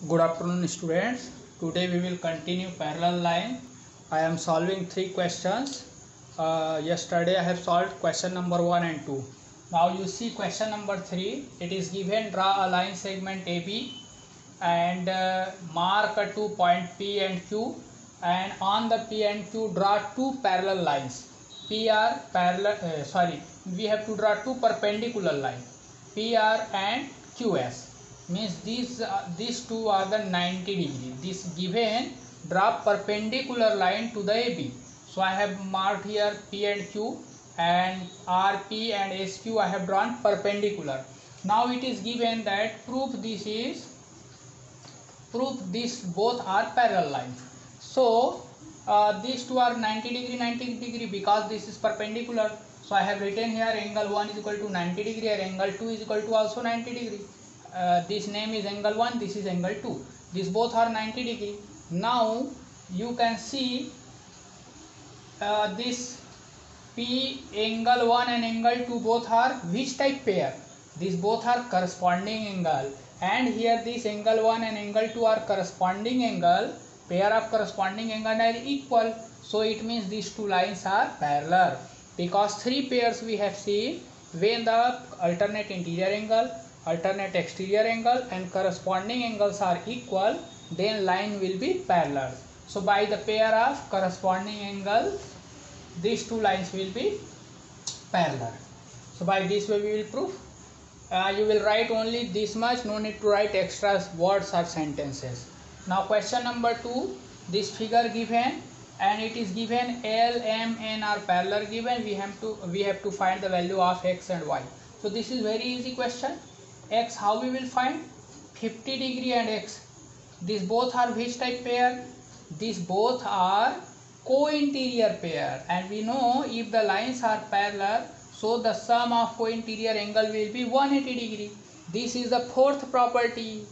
Good afternoon, students. Today we will continue parallel line. I am solving three questions. Yesterday I have solved question number 1 and 2. Now you see question number 3. It is given, draw a line segment AB and mark two point P and Q, and on the P and Q draw two parallel lines. PR parallel. We have to draw two perpendicular lines, PR and QS. Means these two are the 90 degree. This given, draw perpendicular line to the AB. So I have marked here P and Q, and RP and SQ I have drawn perpendicular. Now it is given that prove these both are parallel lines. So these two are 90 degree because this is perpendicular. So I have written here angle 1 is equal to 90 degree and angle 2 is equal to also 90 degree. This name is angle 1, this is angle 2. These both are 90 degree. Now you can see this P angle 1 and angle 2 both are which type pair? These both are corresponding angle, and here this angle 1 and angle 2 are corresponding angle. Pair of corresponding angle are equal. So it means these two lines are parallel, because three pairs we have seen. When the alternate interior angle, alternate exterior angle and corresponding angles are equal, then line will be parallel. So by the pair of corresponding angles, these two lines will be parallel. So by this way we will prove. You will write only this much, no need to write extra words or sentences. Now question number 2, this figure given and it is given L, M, N are parallel given. We have to find the value of X and Y. So this is very easy question. X, how we will find? 50 degree and X. These both are which type pair? These both are co-interior pair, and we know if the lines are parallel, so the sum of co-interior angle will be 180 degree. This is the fourth property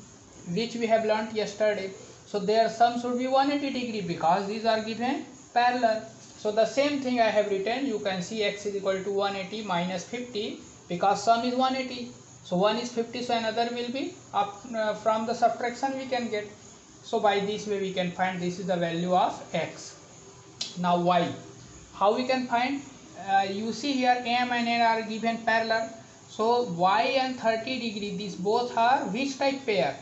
which we have learnt yesterday. So their sum should be 180 degree because these are given parallel. So the same thing I have written. You can see X is equal to 180 minus 50 because sum is 180. So 1 is 50, so another will be up from the subtraction we can get. So by this way we can find this is the value of X. Now Y, how we can find? You see here M and N are given parallel. So Y and 30 degree, these both are which type pair?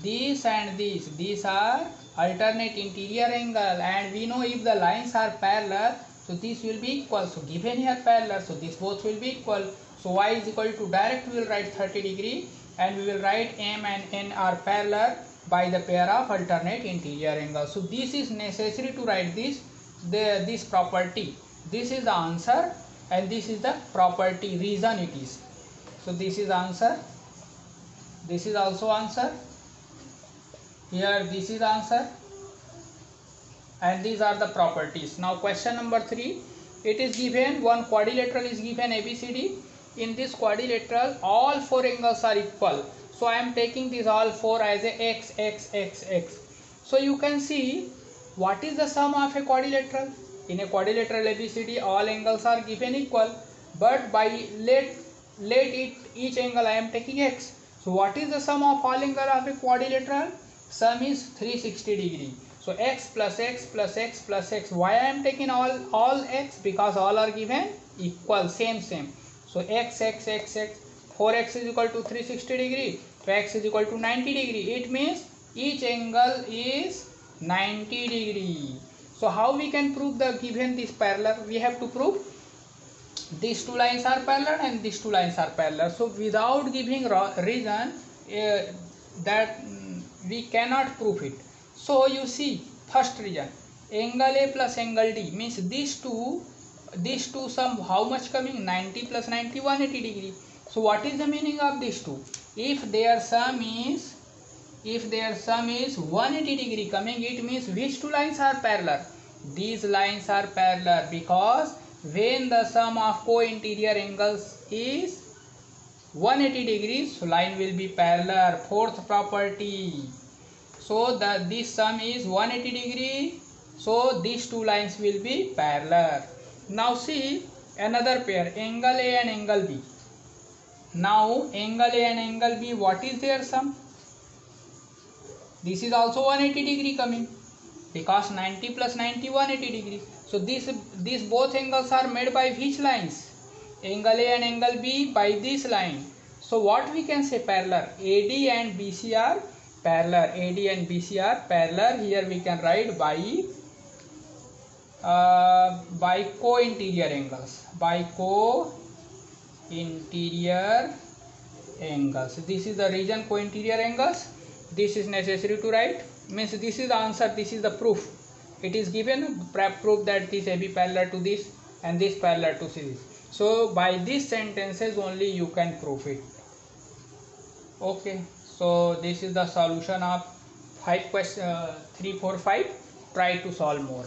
This and this. These are alternate interior angle, and we know if the lines are parallel, so this will be equal. So given here parallel, so these both will be equal. So Y is equal to, direct we will write 30 degree, and we will write M and N are parallel by the pair of alternate interior angle. So this is necessary to write this property. This is the answer and this is the property, reason it is. So this is answer, this is also answer, here this is answer, and these are the properties. Now question number 3, it is given one quadrilateral is given ABCD. In this quadrilateral all four angles are equal. So I am taking these all four as a X, X, X, X. So you can see what is the sum of a quadrilateral. In a quadrilateral ABCD all angles are given equal, but by each angle I am taking X. So what is the sum of all angle of a quadrilateral? Sum is 360 degree. So X plus X plus X plus X. Why I am taking all X? Because all are given equal, same. So X, X, X, X. 4X is equal to 360 degree. So X is equal to 90 degree. It means each angle is 90 degree. So how we can prove the given this parallel? We have to prove these two lines are parallel and these two lines are parallel. So without giving reason, that we cannot prove it. So you see, first reason, angle A plus angle D means these two sum how much coming? 90 plus 90, 180 degree. So what is the meaning of these two? If their sum is 180 degree coming, it means which two lines are parallel? These lines are parallel, because when the sum of co-interior angles is 180 degrees, so line will be parallel. Fourth property. So this sum is 180 degree, so these two lines will be parallel. Now see another pair, angle A and angle B. Now angle A and angle B, what is their sum? This is also 180 degree coming, because 90 plus 90 180 degree. So these both angles are made by which lines? Angle A and angle B by this line. So what we can say? Parallel. AD and BC are parallel. AD and BC are parallel. Here we can write by co-interior angles. By co-interior angles. This is the reason co-interior angles. This is necessary to write. Means this is the answer. This is the proof. It is given proof that this AB parallel to this and this parallel to this. So by these sentences only you can prove it. Okay. So this is the solution of 3, 4, 5. Try to solve more.